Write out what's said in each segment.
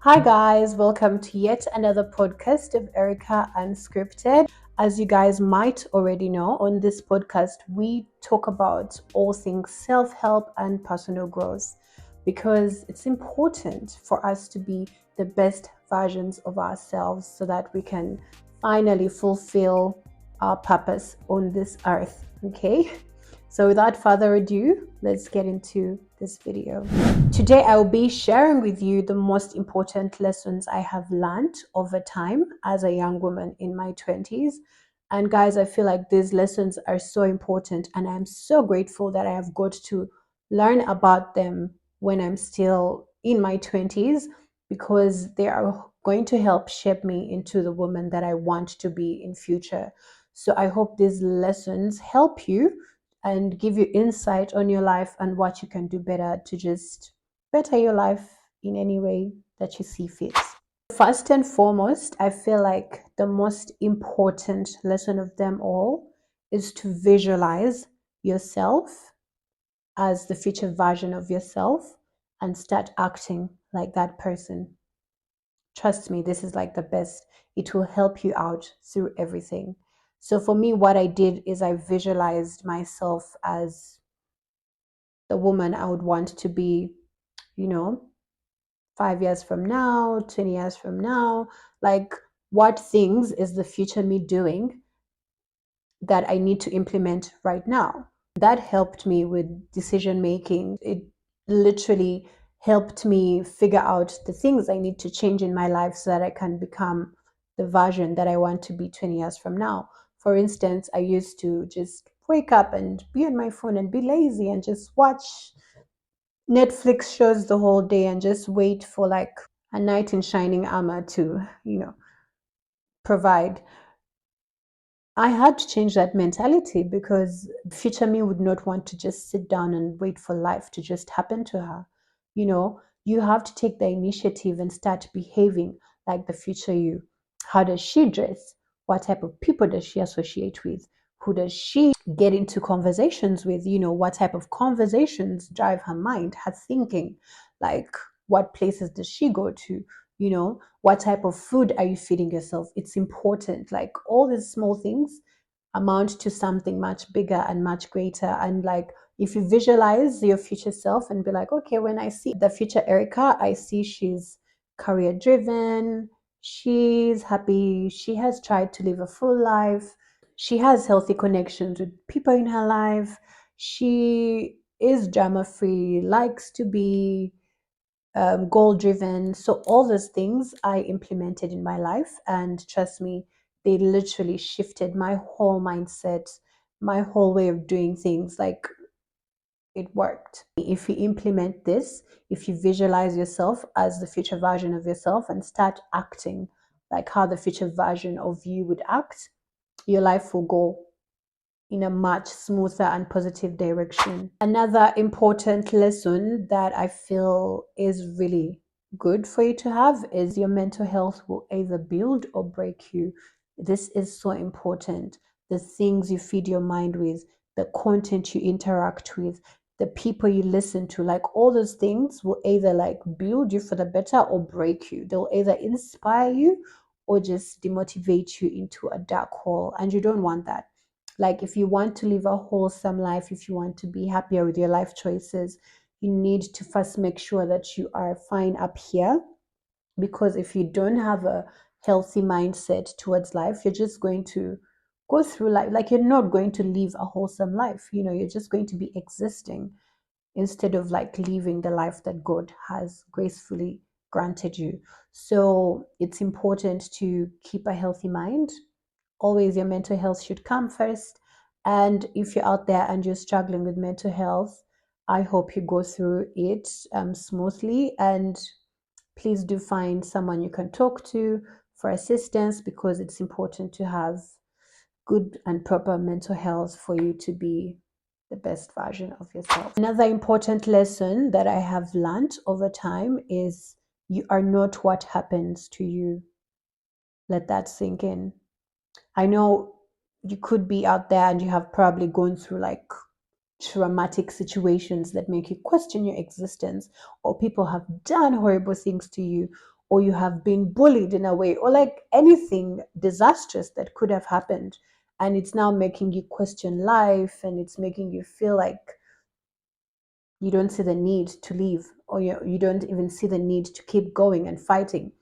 Hi, guys, welcome to yet another podcast of Erica Unscripted. As you guys might already know, on this podcast, we talk about all things self help and personal growth because it's important for us to be the best versions of ourselves so that we can finally fulfill our purpose on this earth. Okay, so without further ado, let's get into this video. Today, I'll be sharing with you the most important lessons I have learned over time as a young woman in my 20s. And guys, I feel like these lessons are so important, and I'm so grateful that I have got to learn about them when I'm still in my 20s because they are going to help shape me into the woman that I want to be in future. So I hope these lessons help you and give you insight on your life and what you can do better to just better your life in any way that you see fit. First and foremost, I feel like the most important lesson of them all is to visualize yourself as the future version of yourself and start acting like that person. Trust me, this is like the best. It will help you out through everything. So for me, what I did is I visualized myself as the woman I would want to be, you know, 5 years from now, 20 years from now. Like, what things is the future me doing that I need to implement right now? That helped me with decision making. It literally helped me figure out the things I need to change in my life so that I can become the version that I want to be 20 years from now. For instance, I used to just wake up and be on my phone and be lazy and just watch Netflix shows the whole day and just wait for like a knight in shining armor to, provide. I had to change that mentality because future me would not want to just sit down and wait for life to just happen to her. You have to take the initiative and start behaving like the future you. How does she dress? What type of people does she associate with? Who does she get into conversations with? What type of conversations drive her mind, her thinking? Like, what places does she go to? What type of food are you feeding yourself? It's important. Like, all these small things amount to something much bigger and much greater. And like, if you visualize your future self and be like, okay, when I see the future Erica, I see she's career driven, she's happy, she has tried to live a full life, she has healthy connections with people in her life, she is drama free, likes to be goal driven. So all those things I implemented in my life, and trust me, they literally shifted my whole mindset, my whole way of doing things. Like, it worked. If you implement this, if you visualize yourself as the future version of yourself and start acting like how the future version of you would act, your life will go in a much smoother and positive direction. Another important lesson that I feel is really good for you to have is your mental health will either build or break you. This is so important. The things you feed your mind with, the content you interact with, the people you listen to, like, all those things will either like build you for the better or break you. They'll either inspire you or just demotivate you into a dark hole, and you don't want that. Like, if you want to live a wholesome life, if you want to be happier with your life choices, you need to first make sure that you are fine up here. Because if you don't have a healthy mindset towards life, you're just going to go through life like you're not going to live a wholesome life. You're just going to be existing instead of like living the life that God has gracefully granted you. So it's important to keep a healthy mind. Always your mental health should come first. And if you're out there and you're struggling with mental health, I hope you go through it smoothly. And please do find someone you can talk to for assistance, because it's important to have good and proper mental health for you to be the best version of yourself. Another important lesson that I have learned over time is you are not what happens to you. Let that sink in. I know you could be out there and you have probably gone through like traumatic situations that make you question your existence, or people have done horrible things to you, or you have been bullied in a way, or like anything disastrous that could have happened. And it's now making you question life, and it's making you feel like you don't see the need to leave, or you don't even see the need to keep going and fighting.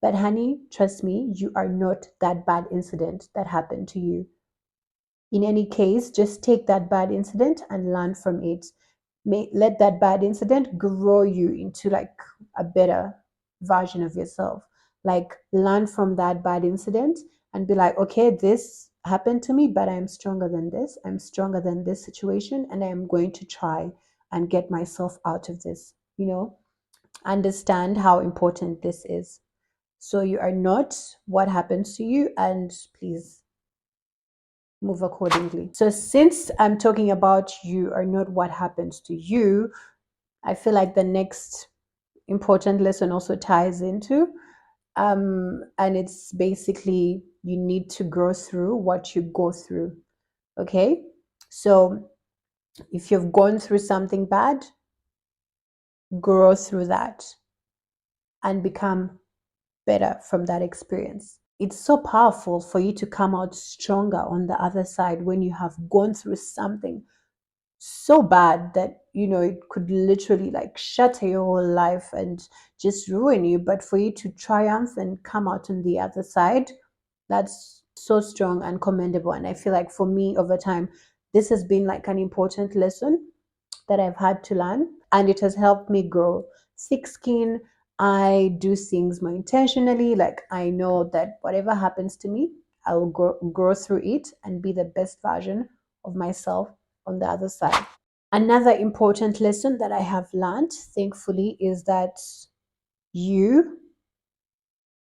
But honey, trust me, you are not that bad incident that happened to you. In any case, just take that bad incident and learn from it. Let that bad incident grow you into like a better version of yourself. Like learn from that bad incident and be like, okay, this happened to me, but I'm stronger than this. I'm stronger than this situation, and I am going to try and get myself out of this. Understand how important this is. So you are not what happens to you, and please move accordingly. So, since I'm talking about you are not what happens to you, I feel like the next important lesson also ties into, and it's basically you need to grow through what you go through. Okay, so if you've gone through something bad, grow through that and become better from that experience. It's so powerful for you to come out stronger on the other side when you have gone through something so bad that it could literally like shatter your whole life and just ruin you. But for you to triumph and come out on the other side, that's so strong and commendable. And I feel like for me over time, this has been like an important lesson that I've had to learn, and it has helped me grow thick skin. I do things more intentionally. Like I know that whatever happens to me, I will grow through it and be the best version of myself on the other side. Another important lesson that I have learned, thankfully, is that you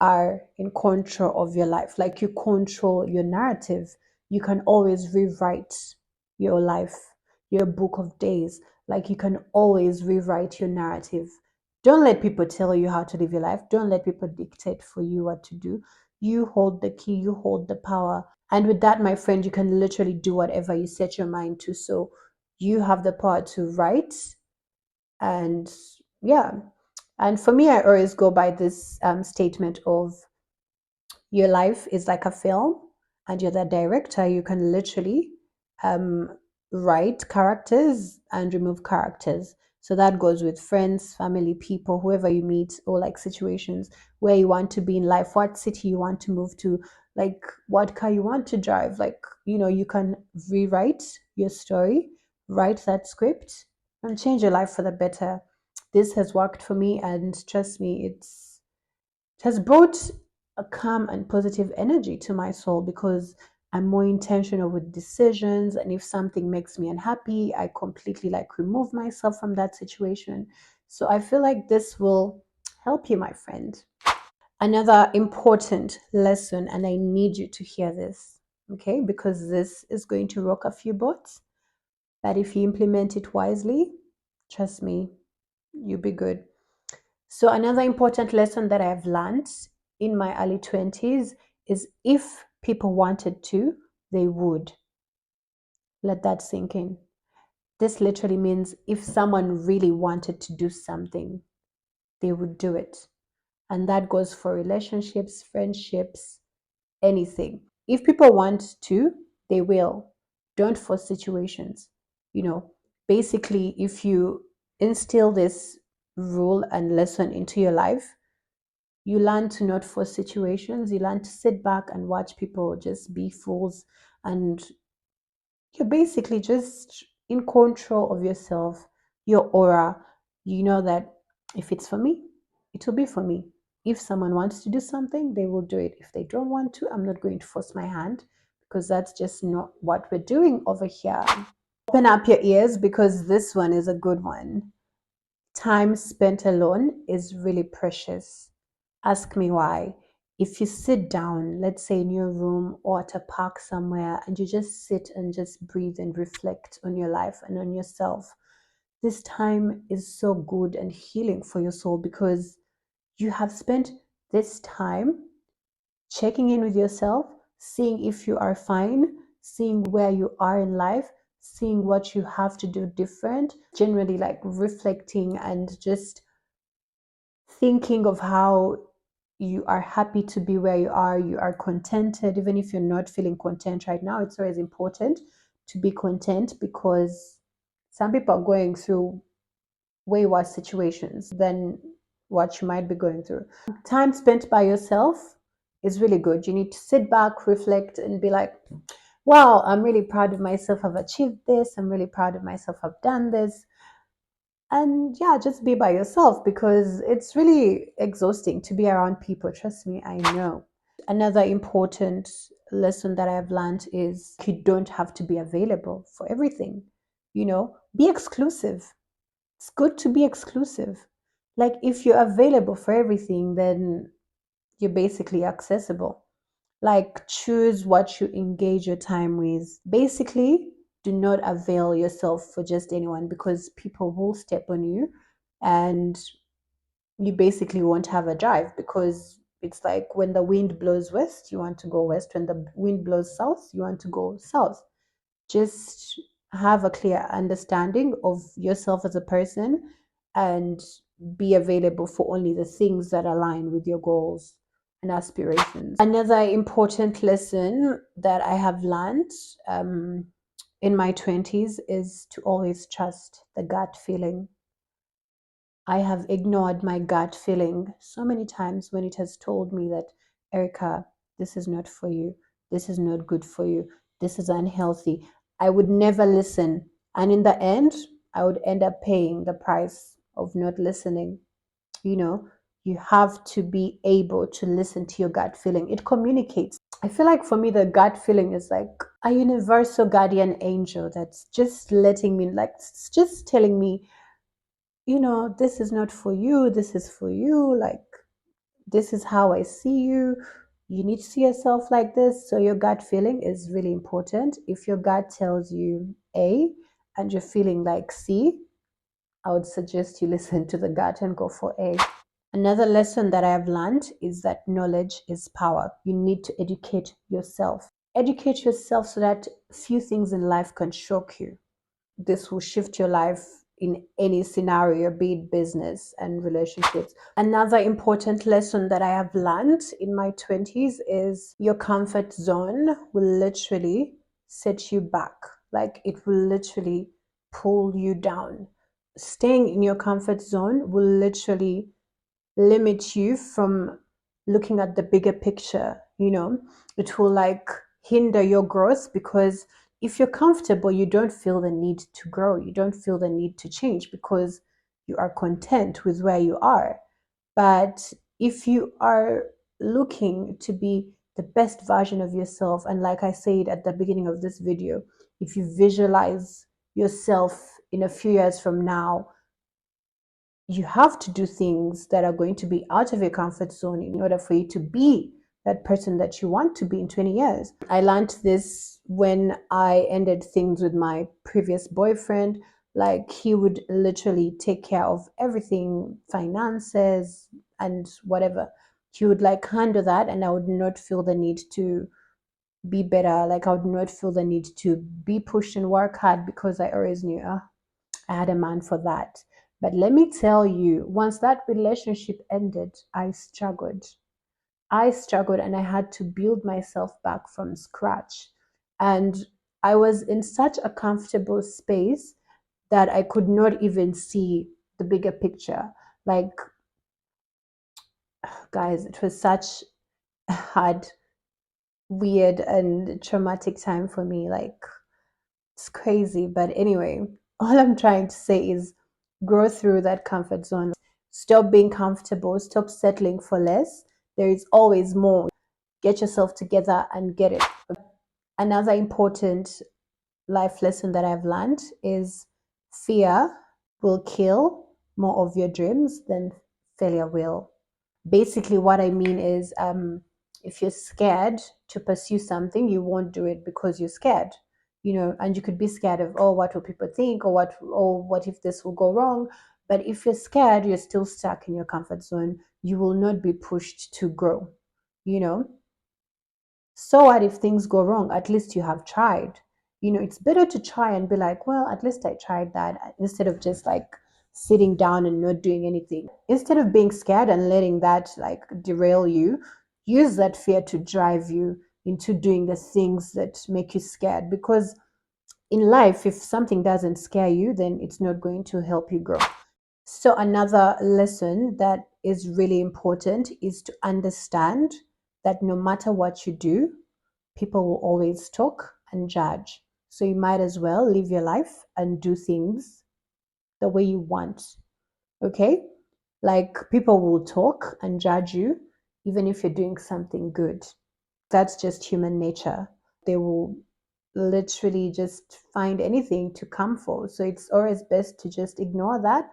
are in control of your life. Like you control your narrative. You can always rewrite your life, your book of days. Like you can always rewrite your narrative. Don't let people tell you how to live your life. Don't let people dictate for you what to do. You hold the key, you hold the power. And with that, my friend, you can literally do whatever you set your mind to. So you have the power to write. And yeah. And for me, I always go by this statement of your life is like a film and you're the director. You can literally um, write characters and remove characters. So that goes with friends, family, people, whoever you meet, or like situations where you want to be in life, what city you want to move to, like what car you want to drive. Like, you can rewrite your story, write that script, and change your life for the better. This has worked for me, and trust me, it has brought a calm and positive energy to my soul because I'm more intentional with decisions. And if something makes me unhappy, I completely like remove myself from that situation. So I feel like this will help you, my friend. Another important lesson, and I need you to hear this, okay? Because this is going to rock a few boats. But if you implement it wisely, trust me, you'll be good. So, another important lesson that I've learned in my early 20s is if people wanted to, they would. Let that sink in. This literally means if someone really wanted to do something, they would do it. And that goes for relationships, friendships, anything. If people want to, they will. Don't force situations. You know, Basically, if you instill this rule and lesson into your life, you learn to not force situations. You learn to sit back and watch people just be fools. And you're basically just in control of yourself, your aura. You know that if it's for me, it will be for me. If someone wants to do something, they will do it. If they don't want to, I'm not going to force my hand because that's just not what we're doing over here. Open up your ears because this one is a good one. Time spent alone is really precious. Ask me why. If you sit down, let's say in your room or at a park somewhere, and you just sit and just breathe and reflect on your life and on yourself, this time is so good and healing for your soul because you have spent this time checking in with yourself, seeing if you are fine, seeing where you are in life, seeing what you have to do different, generally like reflecting and just thinking of how you are happy to be where you are contented, even if you're not feeling content right now. It's always important to be content because some people are going through way worse situations than what you might be going through. Time spent by yourself is really good. You need to sit back, reflect, and be like, wow, I'm really proud of myself. I've achieved this. I'm really proud of myself. I've done this. And yeah, just be by yourself because it's really exhausting to be around people. Trust me, I know. Another important lesson that I've learned is you don't have to be available for everything. Be exclusive. It's good to be exclusive. Like if you're available for everything, then you're basically accessible. Like choose what you engage your time with. Basically, do not avail yourself for just anyone because people will step on you and you basically won't have a drive because it's like when the wind blows west, you want to go west. When the wind blows south, you want to go south. Just have a clear understanding of yourself as a person and be available for only the things that align with your goals and aspirations. Another important lesson that I have learned in my 20s is to always trust the gut feeling. I have ignored my gut feeling so many times when it has told me that, Erica, this is not for you. This is not good for you. This is unhealthy. I would never listen. And in the end, I would end up paying the price of not listening. You know, you have to be able to listen to your gut feeling. It communicates. I feel like for me, the gut feeling is like a universal guardian angel that's just letting me, like, it's just telling me, this is not for you, this is for you, like, this is how I see you. You need to see yourself like this. So, your gut feeling is really important. If your gut tells you A and you're feeling like C, I would suggest you listen to the gut and go for A. Another lesson that I have learned is that knowledge is power. You need to educate yourself. Educate yourself so that few things in life can shock you. This will shift your life in any scenario, be it business and relationships. Another important lesson that I have learned in my 20s is your comfort zone will literally set you back. Like it will literally pull you down. Staying in your comfort zone will literally limit you from looking at the bigger picture. It will like hinder your growth because if you're comfortable, you don't feel the need to grow, you don't feel the need to change because you are content with where you are. But if you are looking to be the best version of yourself, and like I said at the beginning of this video, if you visualize yourself in a few years from now, you have to do things that are going to be out of your comfort zone in order for you to be that person that you want to be in 20 years. I learned this when I ended things with my previous boyfriend. Like he would literally take care of everything, finances and whatever. He would like handle that, and I would not feel the need to be better. Like I would not feel the need to be pushed and work hard because I always knew, I had a man for that. But let me tell you, once that relationship ended, I struggled. I struggled and I had to build myself back from scratch. And I was in such a comfortable space that I could not even see the bigger picture. Like, guys, it was such a hard, weird, and traumatic time for me. Like, it's crazy. But anyway, all I'm trying to say is grow through that comfort zone. Stop being comfortable. Stop settling for less. There is always more. Get yourself together and get it. Another important life lesson that I've learned is fear will kill more of your dreams than failure will. Basically, what I mean is if you're scared to pursue something, you won't do it because you're scared. And you could be scared of, oh, what will people think, or what if this will go wrong. But if you're scared, you're still stuck in your comfort zone. You will not be pushed to grow. you know so what if things go wrong? At least you have tried. It's better to try and be like, well, at least I tried that, instead of just like sitting down and not doing anything. Instead of being scared and letting that like derail you, use that fear to drive you into doing the things that make you scared. Because in life, if something doesn't scare you, then it's not going to help you grow. So, another lesson that is really important is to understand that no matter what you do, people will always talk and judge. So, you might as well live your life and do things the way you want. Okay? Like people will talk and judge you even if you're doing something good. That's just human nature. They will literally just find anything to come for. So it's always best to just ignore that.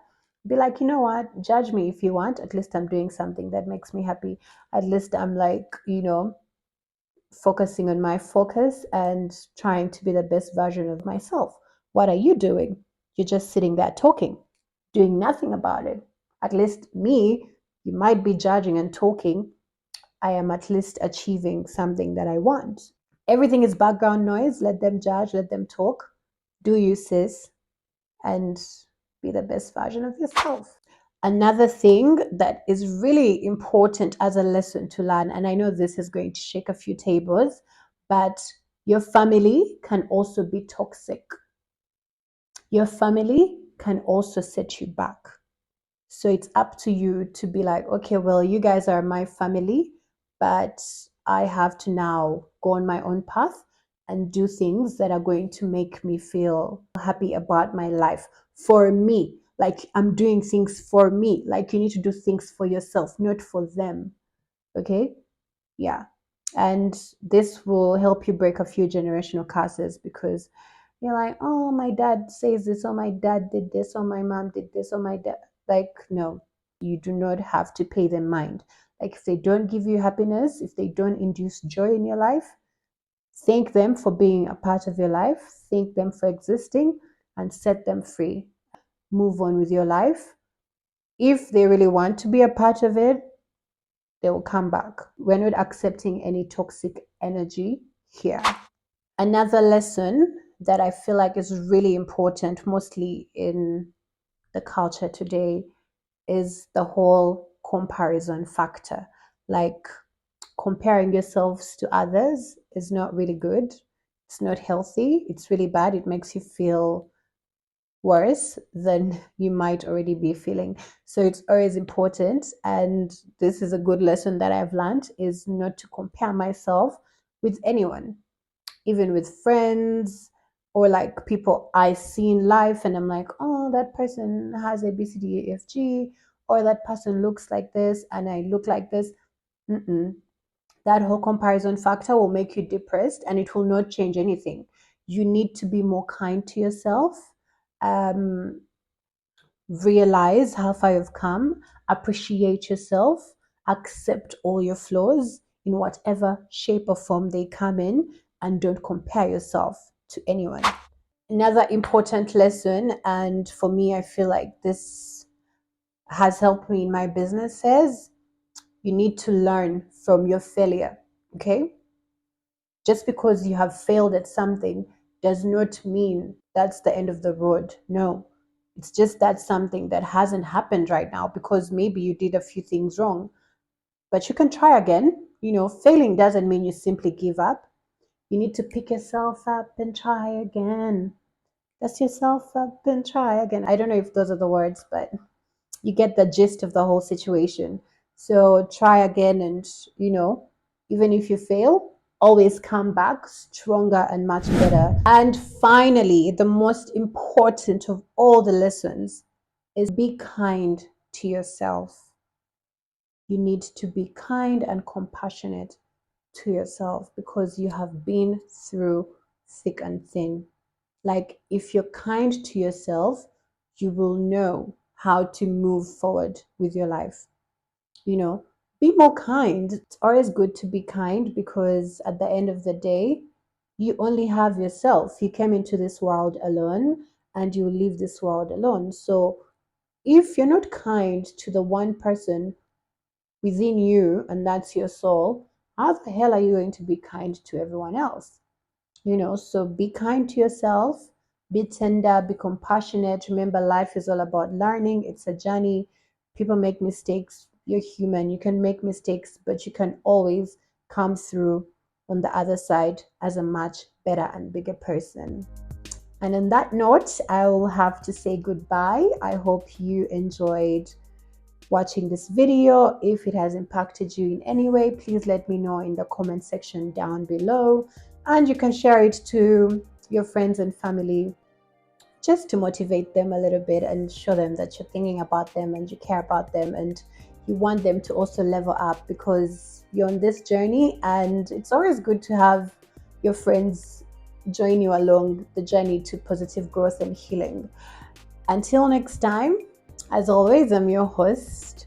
Be like, you know what? Judge me if you want. At least I'm doing something that makes me happy. At least I'm like, focusing on my focus and trying to be the best version of myself. What are you doing? You're just sitting there talking, doing nothing about it. At least me, you might be judging and talking. I am at least achieving something that I want. Everything is background noise. Let them judge, let them talk. Do you, sis, and be the best version of yourself. Another thing that is really important as a lesson to learn, and I know this is going to shake a few tables, but your family can also be toxic. Your family can also set you back. So it's up to you to be like, okay, well, you guys are my family, but I have to now go on my own path and do things that are going to make me feel happy about my life for me. Like I'm doing things for me. Like you need to do things for yourself, not for them. Okay? Yeah. And this will help you break a few generational curses because you're like, oh, my dad says this, or my dad did this, or my mom did this, or my dad. Like, no, you do not have to pay them mind. Like, if they don't give you happiness, if they don't induce joy in your life, thank them for being a part of your life, thank them for existing, and set them free. Move on with your life. If they really want to be a part of it, they will come back. We're not accepting any toxic energy here. Another lesson that I feel like is really important, mostly in the culture today, is the whole comparison factor. Like comparing yourselves to others is not really good. It's not healthy. It's really bad. It makes you feel worse than you might already be feeling. So it's always important, and this is a good lesson that I've learned, is not to compare myself with anyone, even with friends or like people I see in life and I'm like, oh, that person has a BCDAFG, or that person looks like this and I look like this. Mm-mm. That whole comparison factor will make you depressed and it will not change anything. You need to be more kind to yourself. Um, Realize how far you've come, appreciate yourself, accept all your flaws in whatever shape or form they come in, and don't compare yourself to anyone. Another important lesson, and for me, I feel like this has helped me in my businesses, you need to learn from your failure. Okay? Just because you have failed at something does not mean that's the end of the road. No, it's just that something that hasn't happened right now because maybe you did a few things wrong, but you can try again. Failing doesn't mean you simply give up. You need to pick yourself up and try again. Dust yourself up and try again. I don't know if those are the words, but you get the gist of the whole situation. So try again, and even if you fail, always come back stronger and much better. And finally, the most important of all the lessons is be kind to yourself. You need to be kind and compassionate to yourself because you have been through thick and thin. Like, if you're kind to yourself, you will know how to move forward with your life. You know, be more kind. It's always good to be kind because at the end of the day, you only have yourself. You came into this world alone and you leave this world alone. So, if you're not kind to the one person within you, and that's your soul, how the hell are you going to be kind to everyone else? So be kind to yourself, Be tender, be compassionate. Remember, life is all about learning, it's a journey. People make mistakes. You're human. You can make mistakes, but you can always come through on the other side as a much better and bigger person. And on that note, I will have to say goodbye. I hope you enjoyed watching this video. If it has impacted you in any way, please let me know in the comment section down below. And you can share it to your friends and family just to motivate them a little bit and show them that you're thinking about them and you care about them and you want them to also level up, because you're on this journey and it's always good to have your friends join you along the journey to positive growth and healing. Until next time, as always, I'm your host,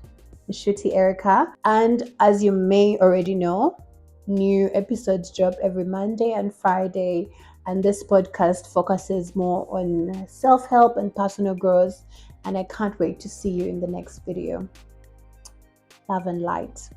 Nshuti Erica. And as you may already know, new episodes drop every Monday and Friday. And this podcast focuses more on self help and personal growth. And I can't wait to see you in the next video. Love and light.